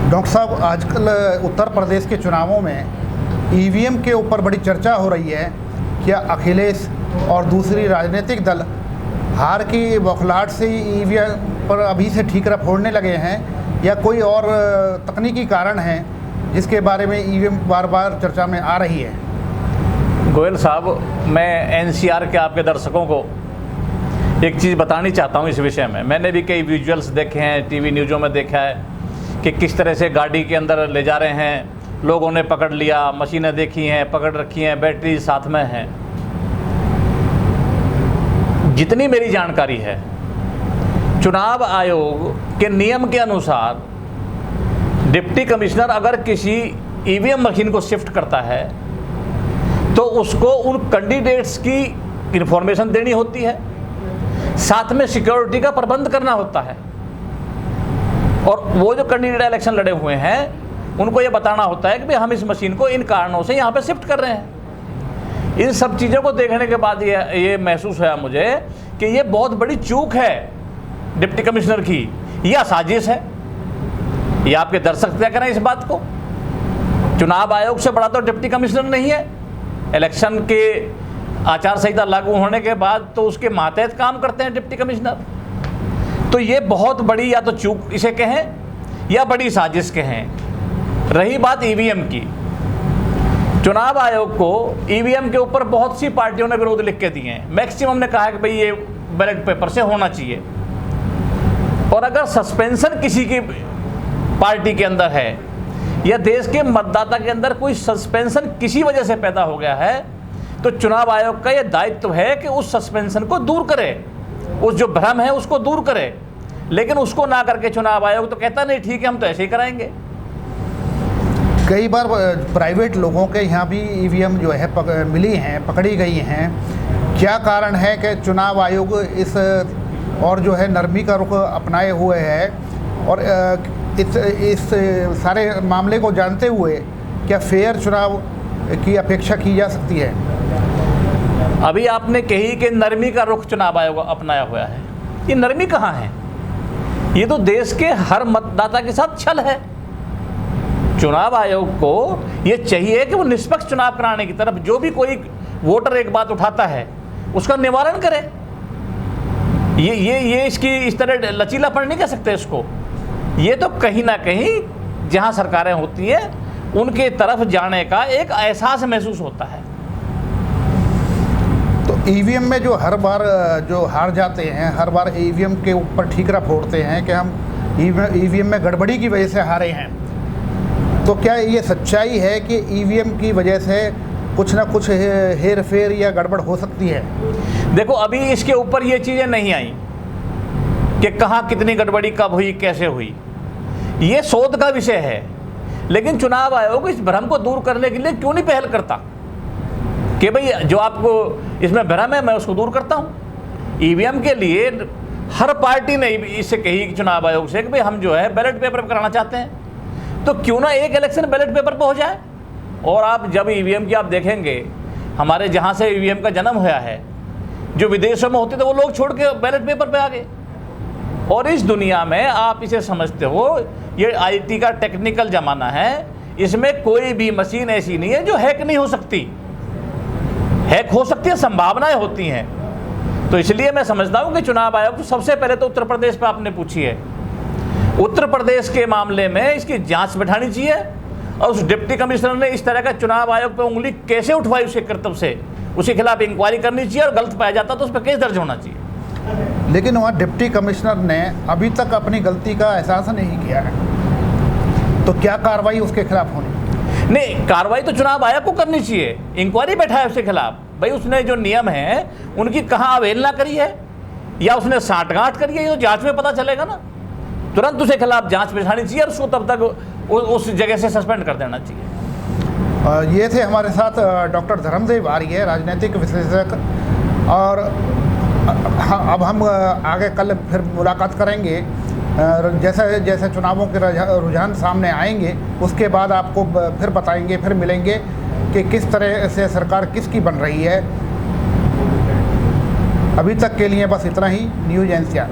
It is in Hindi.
डॉक्टर साहब, आजकल उत्तर प्रदेश के चुनावों में ईवीएम के ऊपर बड़ी चर्चा हो रही है। क्या अखिलेश और दूसरी राजनीतिक दल हार की बौखलाहट से ईवीएम पर अभी से ठीकरा फोड़ने लगे हैं, या कोई और तकनीकी कारण है जिसके बारे में ईवीएम बार बार चर्चा में आ रही है? गोयल साहब, मैं एनसीआर के आपके दर्शकों को एक चीज़ बतानी चाहता हूँ इस विषय में। मैंने भी कई विजुअल्स देखे हैं, टीवी न्यूज़ों में देखा है कि किस तरह से गाड़ी के अंदर ले जा रहे हैं, लोगों ने पकड़ लिया, मशीनें देखी हैं, पकड़ रखी हैं, बैटरी साथ में है। जितनी मेरी जानकारी है, चुनाव आयोग के नियम के अनुसार डिप्टी कमिश्नर अगर किसी ईवीएम मशीन को शिफ्ट करता है तो उसको उन कैंडिडेट्स की इंफॉर्मेशन देनी होती है, साथ में सिक्योरिटी का प्रबंध करना होता है, और वो जो कैंडिडेट इलेक्शन लड़े हुए हैं उनको ये बताना होता है कि भाई हम इस मशीन को इन कारणों से यहाँ पे शिफ्ट कर रहे हैं। इन सब चीज़ों को देखने के बाद ये महसूस हुआ मुझे कि ये बहुत बड़ी चूक है डिप्टी कमिश्नर की, यह साजिश है। ये आपके दर्शक तय करें इस बात को। चुनाव आयोग से बड़ा तो डिप्टी कमिश्नर नहीं है। इलेक्शन के आचार संहिता लागू होने के बाद तो उसके मातहत काम करते हैं डिप्टी कमिश्नर। तो ये बहुत बड़ी या तो चूक इसे कहें या बड़ी साजिश कहें। रही बात ईवीएम की, चुनाव आयोग को ईवीएम के ऊपर बहुत सी पार्टियों ने विरोध लिख के दिए हैं। मैक्सिमम ने कहा है कि भाई ये बैलेट पेपर से होना चाहिए, और अगर सस्पेंशन किसी की पार्टी के अंदर है या देश के मतदाता के अंदर कोई सस्पेंशन किसी वजह से पैदा हो गया है, तो चुनाव आयोग का यह दायित्व है कि उस सस्पेंशन को दूर करे, उस जो भ्रम है उसको दूर करे। लेकिन उसको ना करके चुनाव आयोग तो कहता नहीं ठीक है हम तो ऐसे ही कराएंगे। कई बार प्राइवेट लोगों के यहाँ भी ईवीएम जो है मिली हैं, पकड़ी गई हैं। क्या कारण है कि चुनाव आयोग इस और जो है नरमी का रुख अपनाए हुए है, और इस सारे मामले को जानते हुए क्या फेयर चुनाव की अपेक्षा की जा सकती है? अभी आपने कही कि नरमी का रुख चुनाव आयोग अपनाया हुआ है। ये नरमी कहाँ है? ये तो देश के हर मतदाता के साथ छल है। चुनाव आयोग को ये चाहिए कि वो निष्पक्ष चुनाव कराने की तरफ जो भी कोई वोटर एक बात उठाता है उसका निवारण करे। ये इसकी इस तरह लचीलापन नहीं कह सकते इसको। ये तो कहीं ना कहीं जहाँ सरकारें होती हैं उनके तरफ जाने का एक एहसास महसूस होता है। तो ईवीएम में जो हर बार जो हार जाते हैं, हर बार ईवीएम के ऊपर ठीकरा फोड़ते हैं कि हम ईवीएम में गड़बड़ी की वजह से हारे हैं, तो क्या ये सच्चाई है कि ईवीएम की वजह से कुछ ना कुछ हेर फेर या गड़बड़ हो सकती है? देखो, अभी इसके ऊपर ये चीज़ें नहीं आई कि कहाँ कितनी गड़बड़ी कब हुई, कैसे हुई। ये शोध का विषय है। लेकिन चुनाव आयोग इस भ्रम को दूर करने के लिए क्यों नहीं पहल करता कि भाई जो आपको इसमें भ्रम है मैं उसको दूर करता हूँ। ईवीएम के लिए हर पार्टी ने इससे कही चुनाव आयोग से कि भाई हम जो है बैलेट पेपर पर कराना चाहते हैं, तो क्यों ना एक इलेक्शन बैलेट पेपर पर हो जाए। और आप जब ईवीएम की आप देखेंगे, हमारे जहाँ से ईवीएम का जन्म हुआ है, जो विदेशों में होते थे वो लोग छोड़ के बैलेट पेपर पे आ गए। और इस दुनिया में आप इसे समझते हो, ये आईटी का टेक्निकल ज़माना है, इसमें कोई भी मशीन ऐसी नहीं है जो हैक नहीं हो सकती। हैक हो सकती है, संभावनाएं होती हैं। तो इसलिए मैं समझता हूँ कि चुनाव आयोग सबसे पहले तो उत्तर प्रदेश पर आपने पूछी है, उत्तर प्रदेश के मामले में इसकी जांच बैठानी चाहिए, और उस डिप्टी कमिश्नर ने इस तरह का चुनाव आयोग पर उंगली कैसे उठवाई उसके कर्तव्य से, उसके खिलाफ इंक्वायरी करनी चाहिए, और गलत पाया जाता तो उस पर केस दर्ज होना चाहिए। लेकिन वहाँ डिप्टी कमिश्नर ने अभी तक अपनी गलती का एहसास नहीं किया है, तो क्या कार्रवाई उसके खिलाफ होनी? नहीं, कार्रवाई तो चुनाव आयोग को करनी चाहिए। इंक्वायरी बैठा है उसके खिलाफ, भाई उसने जो नियम है उनकी कहाँ अवहेलना करी है या उसने साठगांठ करी है, ये तो जांच में पता चलेगा ना। तुरंत उसके खिलाफ जांच बैठानी चाहिए और उसको तब तक उस जगह से सस्पेंड कर देना चाहिए। ये थे हमारे साथ डॉक्टर धर्मदेव आर्य, राजनीतिक विश्लेषक। और अब हम आगे कल फिर मुलाकात करेंगे। जैसे जैसे चुनावों के रुझान सामने आएंगे उसके बाद आपको फिर बताएंगे, फिर मिलेंगे कि किस तरह से सरकार किसकी बन रही है। अभी तक के लिए बस इतना ही। News NCR.